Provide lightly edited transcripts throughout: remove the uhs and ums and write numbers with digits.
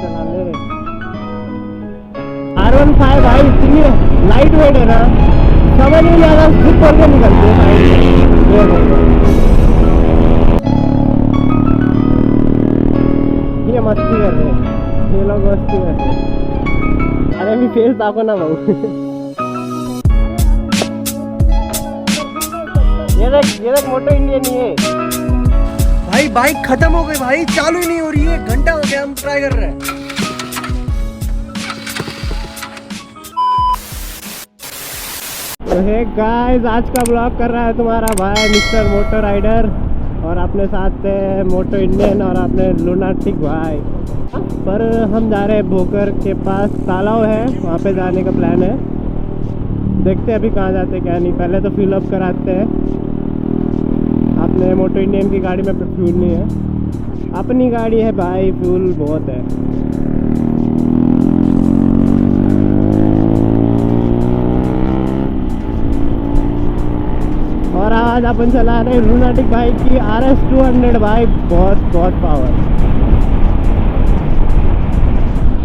चला ले। R15 भाई इतनी लाइट वेट है ना, समझ नहीं आ रहा, स्लिप करके निकलती है साइड। ये मस्ती कर रहे हैं, ये लोग मस्ती कर रहे हैं। अरे भी फेस दाखो ना भाऊ। ये देख मोटो इंडियन ही है भाई। बाइक खत्म हो गई भाई, चालू ही नहीं हो रही है, घंटा हो गया हम ट्राई कर रहे हैं। तो हे गाइस, आज का ब्लॉग कर रहा है तुम्हारा भाई मिस्टर मोटो राइडर, और अपने साथ मोटो इंडियन और अपने लुनाटिक भाई। पर हम जा रहे हैं भोकर के पास, तालाब है वहाँ पे जाने का प्लान है। देखते हैं अभी कहाँ जाते हैं क्या नहीं, पहले तो फिल अप कराते हैं। अपने मोटो इंडियन की गाड़ी में फ्यूल नहीं है, अपनी गाड़ी है भाई, फ्यूल बहुत है। और आज अपन चला रहे लुनाटिक बाइक की RS 200 भाई, बहुत बहुत पावर।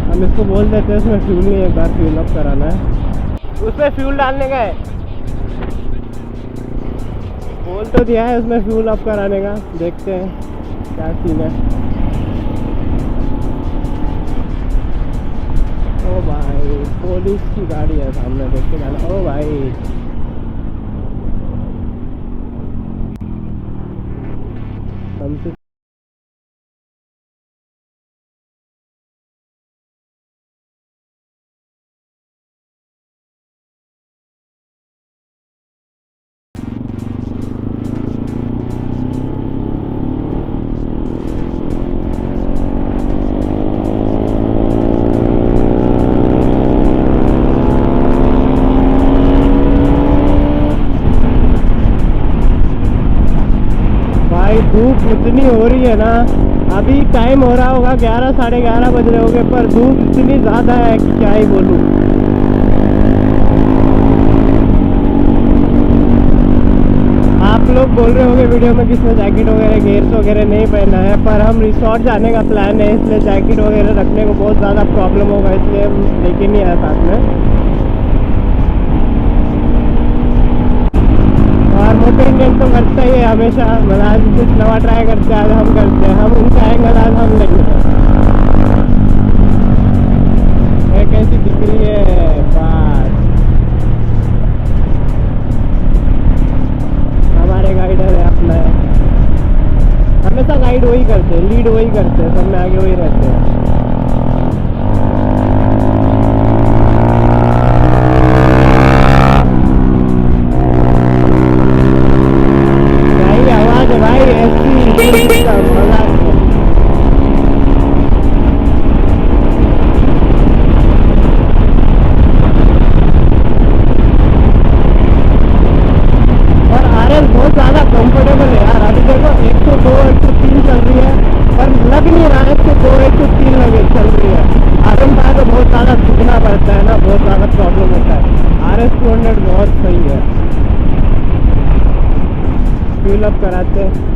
हम इसको बोल देते हैं, उसमें फ्यूल नहीं है, एक बार फ्यूल अप कराना है। उसमें फ्यूल डालने का है, बोल तो दिया है उसमें फ्यूल अप कराने का, देखते हैं क्या सीन है। ओ भाई पुलिस की गाड़ी है सामने, देख के जाना। ओ भाई हमसे भाई धूप इतनी हो रही है ना, अभी टाइम हो रहा होगा 11 साढ़े 11 बज रहे होंगे, पर धूप इतनी ज़्यादा है कि क्या ही बोलूँ। आप लोग बोल रहे होंगे वीडियो में किसने जैकेट वगैरह गेयर्स वगैरह नहीं पहना है, पर हम रिसोर्ट जाने का प्लान है, इसलिए जैकेट वगैरह रखने को बहुत ज़्यादा प्रॉब्लम होगा, इसलिए हम लेके नहीं आए साथ में। और मोटो इंडियन तो करता ही है हमेशा, मतलब आज कुछ नवा ट्राई करते हैं, आज हम करते हैं, हम उनका एंगल आज हम लेंगे। ये कैसी दिख रही है बात, हमारे गाइडर है अपना है, हमेशा गाइड वही करते हैं, लीड वही करते हैं, सब में आगे वही रहते हैं। आवाज है भाई ऐसी मजाक है। और RS बहुत ज़्यादा कंफर्टेबल है यार, अभी देखो 102 103 चल रही है, पर लग नहीं रहा है 102 103 लगे चल रही है। R15 तो बहुत ज़्यादा सीखना पड़ता है ना, बहुत ज़्यादा प्रॉब्लम होता है। RS 200 बहुत सही है, फ्यूल अप कराते हैं।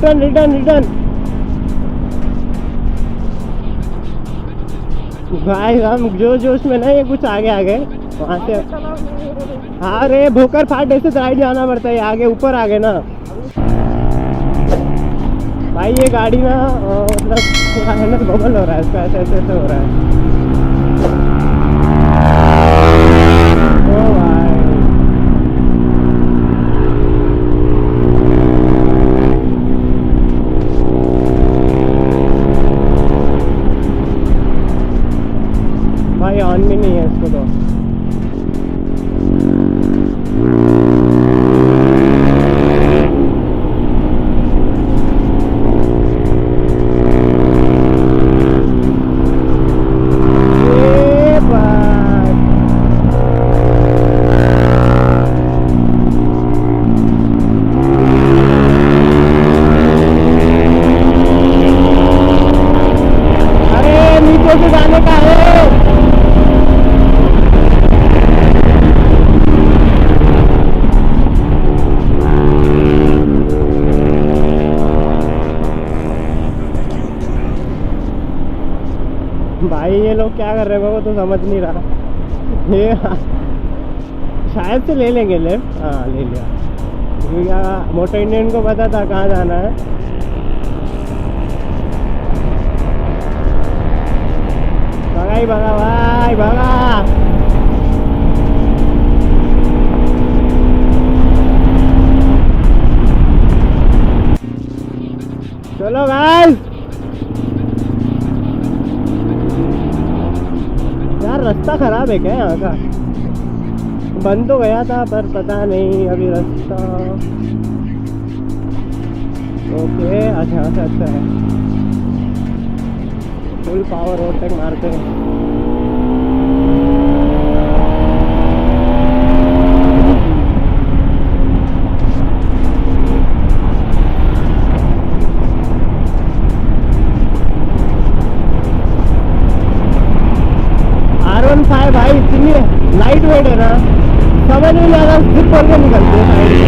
Return return return. भाई हम जो जोश में ना ये कुछ आगे आगे वहाँ से। हाँ रे भोकर फाट ऐसे साइड जाना पड़ता है, आगे ऊपर आगे ना भाई। ये गाड़ी ना मतलब थोड़ा है ना बबल हो रहा है इसका, ऐसे ऐसे ऐसे हो रहा है। ओ भाई भाई ऑन भी नहीं है इसको तो। भाई ये लोग क्या कर रहे हैं वो तो समझ नहीं रहा। ये शायद से ले लेंगे लेफ्ट। हाँ ले लिया, क्योंकि मोटर इंडियन को पता था कहाँ जाना है। भगा ही भगा भाई भगा। चलो गाइस, यार रास्ता खराब है क्या यहाँ का? बंद तो गया था पर पता नहीं अभी रास्ता। ओके अच्छा अच्छा अच्छा है। फुल पावर ओवरटेक मारते हैं। R15 भाई इतनी लाइट वेट है ना, समझ नहीं आ रहा, स्लिप करके निकलते हैं साइड में।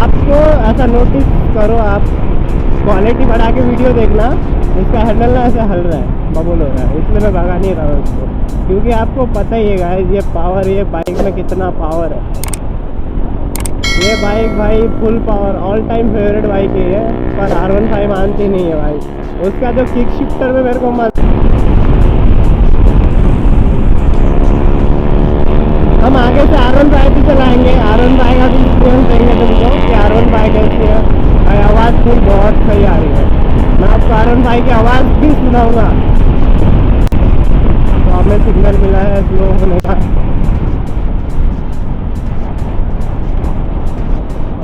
आपको ऐसा नोटिस करो, आप क्वालिटी बढ़ा के वीडियो देखना, इसका हैंडल ना ऐसे हल रहा है, बबल हो रहा है, इसलिए मैं भगा नहीं रहा हूँ इसको। क्योंकि आपको पता ही है गाइस ये पावर, ये बाइक में कितना पावर है। ये बाइक भाई full power, all time favourite bike ही है, पर R15 मानती नहीं है भाई। उसका जो किक शिफ्टर में मेरे को मत। हम आगे से R15 भी चलाएंगे, R15 का भी एक्सपीरियंस देंगे तुमको कि R15 कैसी है। आवाज़ फुल बहुत सही आ रही है, मैं आपको R15 की आवाज़ भी सुनाऊंगा। तो हमें सिग्नल मिला है स्लो होने का।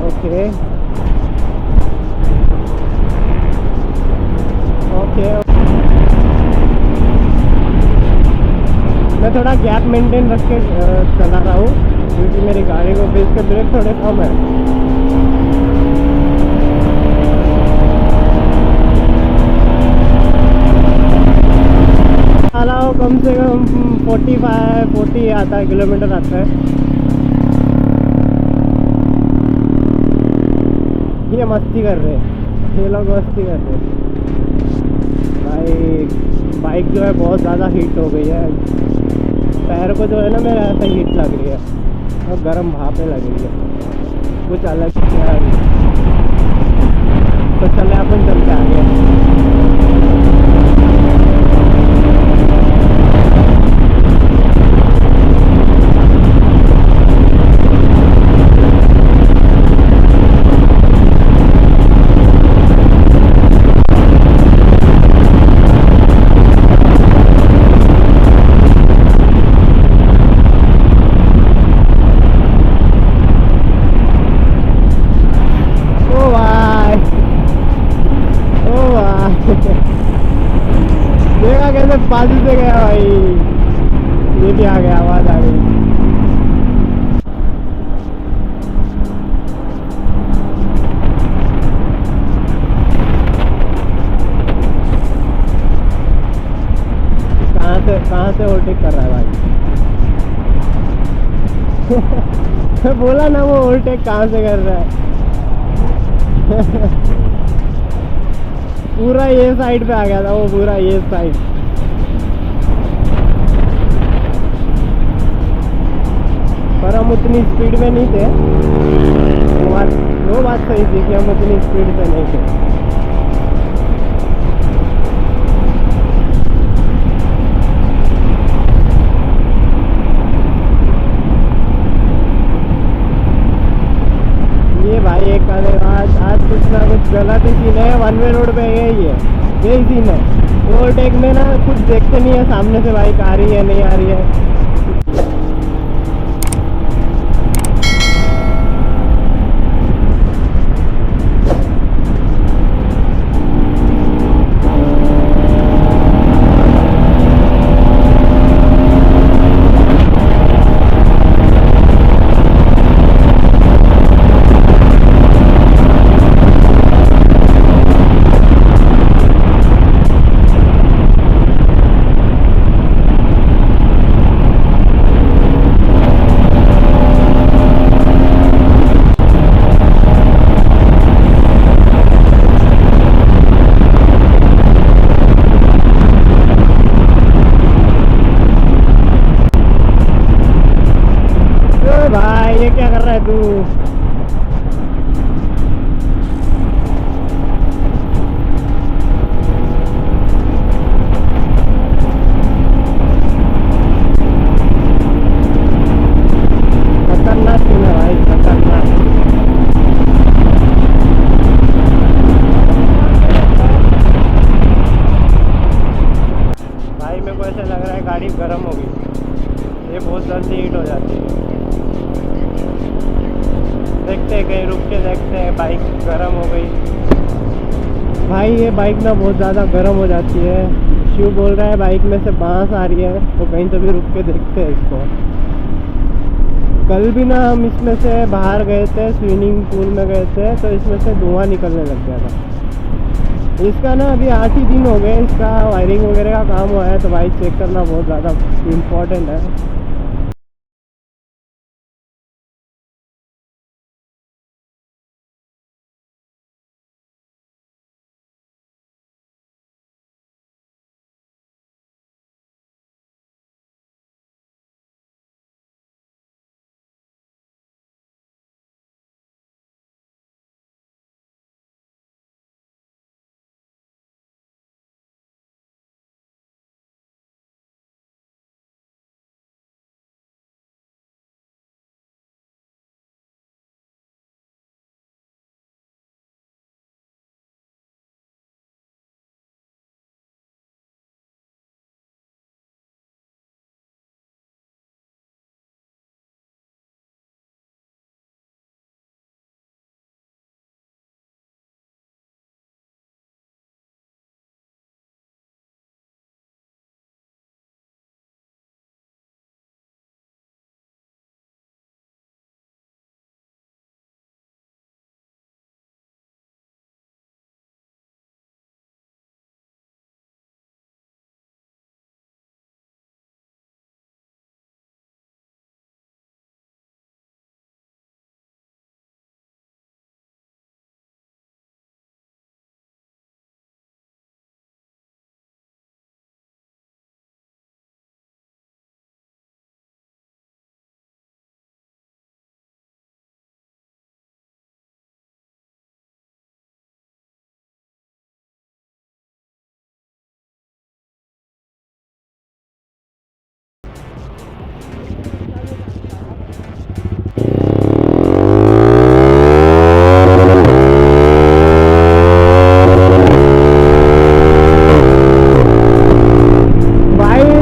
ओके ओके, मैं थोड़ा गैप मेंटेन रख के चला रहा हूँ, क्योंकि मेरी गाड़ी को बेस के ब्रेक थोड़े कम है। चला हो कम से कम 40 आता है, किलोमीटर आता है। ये मस्ती कर रहे हैं, ये लोग मस्ती कर रहे हैं भाई। बाइक जो है बहुत ज़्यादा हीट हो गई है, पैर को जो है ना मेरा ऐसा हीट लग रही है और गर्म भापें लग रही है, कुछ अलग है। तो चले अपन चलते आगे। देखा कैसे बाजू से गया भाई, ये भी आ गया, आवाज आ गई। कहाँ से ओवरटेक कर रहा है भाई? मैं बोला ना वो ओवरटेक कहाँ से कर रहा है। पूरा ये साइड पे आ गया था वो, पूरा ये साइड। पर हम उतनी स्पीड में नहीं थे। वो बात सही थी कि हम उतनी स्पीड पे नहीं थे। ये भाई एक आज कुछ ना कुछ गलत ही सीन है। वन वे रोड पे यही है, यही सीन है। ओवरटेक में ना कुछ देखते नहीं है सामने से बाइक आ रही है नहीं आ रही है। भाई ये क्या कर रहा है तू? खतरनाक सीन है भाई, खतरनाक। भाई मेरे को ऐसा लग रहा है गाड़ी गर्म हो गई, ये बहुत जल्दी हीट हो जाती है। देखते हैं कहीं रुक के देखते हैं, बाइक गर्म हो गई। भाई ये बाइक ना बहुत ज़्यादा गर्म हो जाती है। शिव बोल रहा है बाइक में से बांस आ रही है, तो कहीं तो भी रुक के देखते हैं इसको। कल भी ना हम इसमें से बाहर गए थे, स्विमिंग पूल में गए थे, तो इसमें से धुआं निकलने लग गया था। इसका ना अभी 8 ही दिन हो गए, इसका वायरिंग वगैरह का काम हुआ है, तो बाइक चेक करना बहुत ज़्यादा इम्पोर्टेंट है।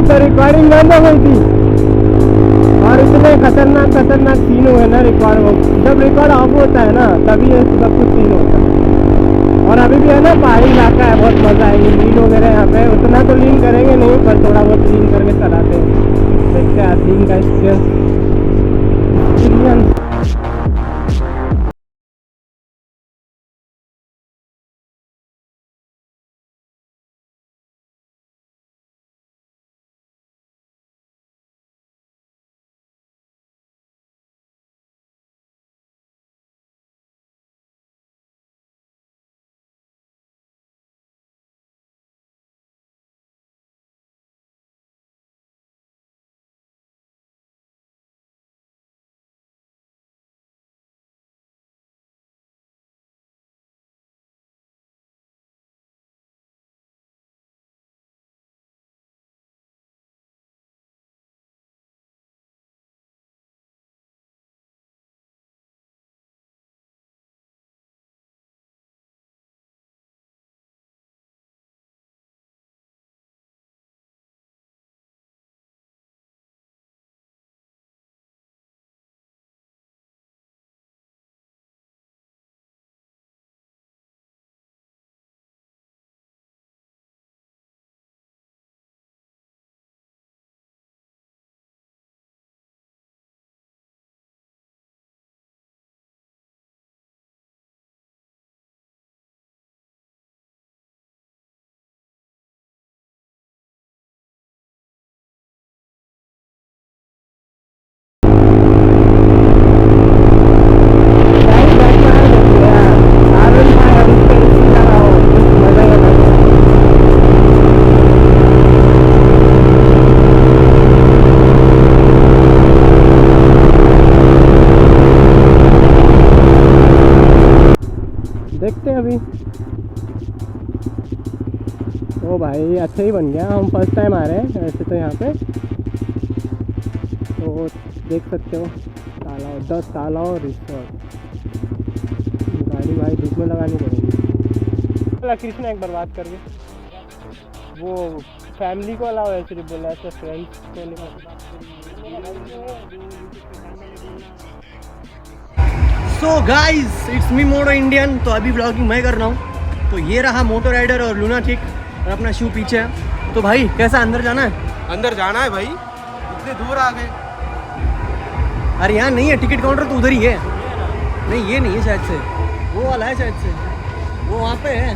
तो रिकॉर्डिंग बंद हो गई थी, और इतने खतरनाक खतरनाक सीन हुए ना रिकॉर्ड। जब रिकॉर्ड ऑफ होता है ना तभी ये सब कुछ सीन होता है। और अभी भी है ना पहाड़ी इलाका है, बहुत मज़ा आएगी। लीन वगैरह यहाँ पे उतना तो लीन करेंगे नहीं, पर थोड़ा बहुत लीन करके चलाते हैं। देखते हैं लीन का एक्सपीरियंस। देखते हैं अभी। ओ भाई अच्छा ही बन गया, हम फर्स्ट टाइम आ रहे हैं ऐसे तो यहाँ पे। तो देख सकते हो तालाब, 10 तालाब रिसोर्ट। गाड़ी भाई धूप में लगानी पड़ेगी। बोला कृष्णा एक बार बात करके, वो फैमिली को अलाउ है सिर्फ, बोला ऐसे फ्रेंड्स को नहीं। So guys it's me Moto Indian. तो अभी ब्लॉगिंग मैं कर रहा हूँ। तो ये रहा मोटो राइडर और लूनाटिक और अपना शू पीछे है। तो भाई कैसा अंदर जाना है? अंदर जाना है भाई, इतने दूर आ गए। अरे यहाँ नहीं है टिकट काउंटर, तो उधर ही है। नहीं ये नहीं है शायद से, वो वाला है शायद से, वो वहाँ पे है।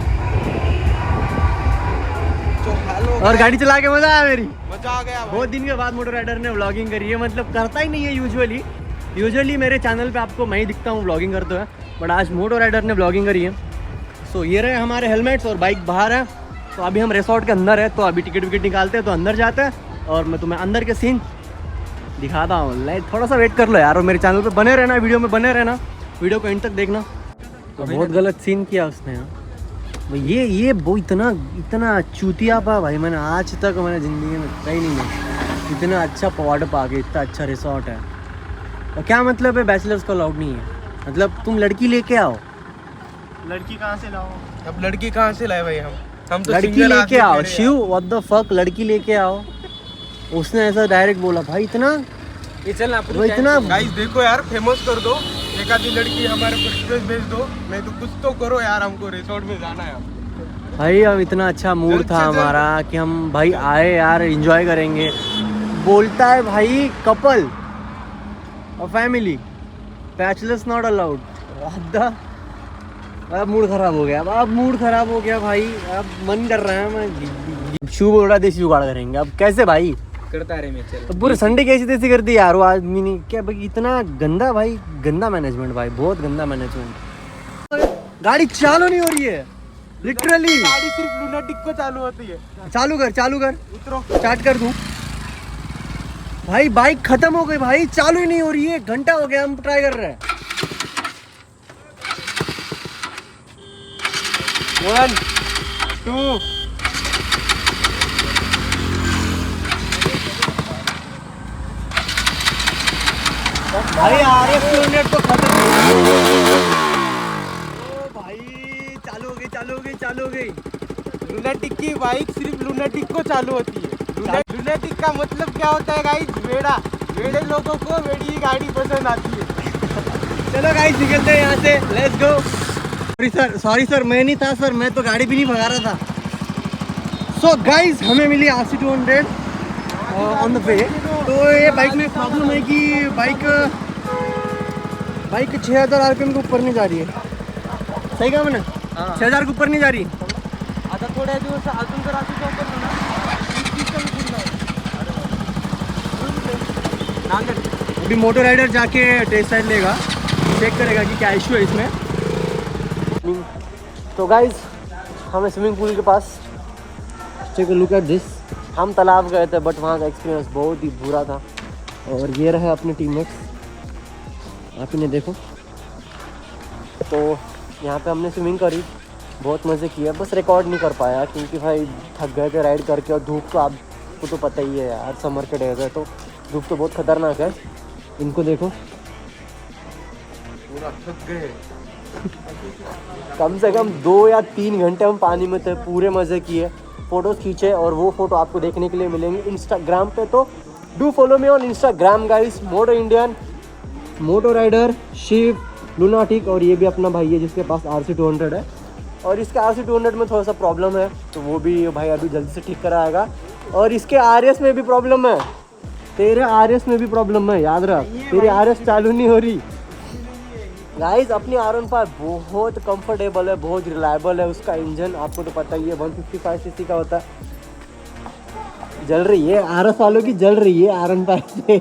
तो हेलो और गाड़ी चला के मजा आया मेरी, मजा आ गया भाई। बहुत दिन के बाद मोटो राइडर ने व्लॉगिंग करी है। मतलब करता ही नहीं है यूजुअली मेरे चैनल पे आपको मैं ही दिखता हूँ व्लॉगिंग करते हुए, बट आज मोटो राइडर ने व्लॉगिंग करी है। सो ये रहे हमारे हेलमेट्स और बाइक बाहर है। तो अभी हम रिसोर्ट के अंदर है, तो अभी टिकट विकेट निकालते हैं तो अंदर जाते हैं और मैं तुम्हें अंदर के सीन दिखाता हूँ। लाइक थोड़ा सा वेट कर लो यार, और मेरे चैनल पे बने रहना, वीडियो में बने रहना, वीडियो को एंड तक देखना। तो बहुत गलत सीन किया उसने यार भाई। ये वो इतना चूतिया पा भाई, मैंने आज तक मैंने ज़िंदगी में कहीं नहीं मिला। इतना अच्छा वाटर पार्क है, इतना अच्छा रिसोर्ट है, और क्या मतलब है बैचलर्स को अलाउड नहीं है? मतलब तुम लड़की लेके आओ। लड़की कहाँ से लाओ? अब लड़की कहाँ से लाए भाई? हम तो लड़की single लेके आदमी आओ, तेरे शिव व्हाट द फक, लड़की लेके आओ। उसने ऐसा डायरेक्ट बोला भाई, इतना ये चल ना वो इतना गाइस देखो यार, फेमस कर दो एक आधी लड़की, हमारे को रिक्वेस्ट भेज दो, नहीं तो कुछ तो करो यार, हमको रिसोर्ट में जाना है। भाई अब इतना अच्छा मूड जल्द था से जल्द। हमारा कि हम भाई आए यार एंजॉय करेंगे। बोलता है भाई कपल और फैमिली, बैचलर्स नॉट अलाउड। अब मूड खराब हो गया, अब मूड खराब हो गया भाई। अब मन कर रहा है मैं शू बोल रहा देसी जुगाड़ करेंगे। अब कैसे भाई करता रहे मैं चल। तो पूरे संडे कैसी तैसी कर दी यार वो आदमी ने। क्या भाई इतना गंदा, भाई गंदा मैनेजमेंट भाई, बहुत गंदा मैनेजमेंट। गाड़ी चालू नहीं हो रही है लिटरली। गाड़ी सिर्फ लूनाटिक को चालू होती है। चालू कर उतरो। स्टार्ट कर दूं भाई? बाइक खत्म हो गई भाई, चालू ही नहीं हो रही है। घंटा हो गया हम ट्राई कर रहे हैं। 1 2 भाई RS 200 तो खत्म हो गई। ओ भाई चालू हो गई। लूनाटिक की बाइक सिर्फ लूनाटिक को चालू होती है। लूनाटिक का मतलब क्या होता है गाइस? वेड़ा। वेड़े लोगों को वेड़ी गाड़ी पसंद आती है। चलो गाइस निकलते हैं यहाँ से, लेट्स गो। सॉरी सर मैं नहीं था सर, मैं तो गाड़ी भी नहीं भगा रहा था। सो गाइस हमें मिली RC 200 ऑन द वे। तो ये बाइक में प्रॉब्लम है कि बाइक 6000 RPM के ऊपर नहीं जा रही है। सही कहा मैंने? 6000 के ऊपर नहीं जा रही। आता थोड्या दिवस अजून जर असं वापरलं ना, अभी मोटर राइडर जाके टेस्ट राइड लेगा, चेक करेगा कि क्या इशू है इसमें। तो गाइज हमें स्विमिंग पूल के पास, take a look at this. हम तालाब गए थे बट वहाँ का एक्सपीरियंस बहुत ही बुरा था। और ये रहे अपने टीममेट्स, आप इन्हें देखो। तो यहाँ पे हमने स्विमिंग करी, बहुत मज़े किए, बस रिकॉर्ड नहीं कर पाया क्योंकि भाई थक गए थे राइड करके। और धूप तो आपको तो पता ही है यार, समर के डेज है तो धूप तो बहुत खतरनाक है। इनको देखो पूरा थक गए। कम से कम 2 या 3 घंटे हम पानी में थे, पूरे मज़े किए, फ़ोटोज़ खींचे। और वो फ़ोटो आपको देखने के लिए मिलेंगे इंस्टाग्राम पे। तो do follow me on Instagram guys, Moto Indian, Moto Rider, Shiv, Lunatic. और ये भी अपना भाई है जिसके पास RC 200 है। और इसके RC 200 में थोड़ा सा प्रॉब्लम है, तो वो भी भाई अभी जल्दी से ठीक कराएगा। और इसके RS में भी प्रॉब्लम है, तेरे RS में भी प्रॉब्लम है, याद रख, तेरी RS चालू नहीं हो रही। गाइस अपनी R15 बहुत कंफर्टेबल है, बहुत रिलायबल है। उसका इंजन आपको तो पता ही है 155 सीसी का होता है। जल रही है RS वालों की, जल रही है R15 से।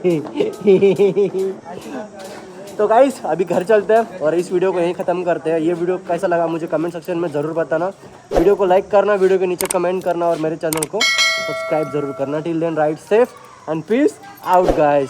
तो गाइस अभी घर चलते हैं और इस वीडियो को यहीं ख़त्म करते हैं। ये वीडियो कैसा लगा मुझे कमेंट सेक्शन में ज़रूर बताना। वीडियो को लाइक करना, वीडियो के नीचे कमेंट करना और मेरे चैनल को सब्सक्राइब ज़रूर करना। Till then ride safe and peace out guys.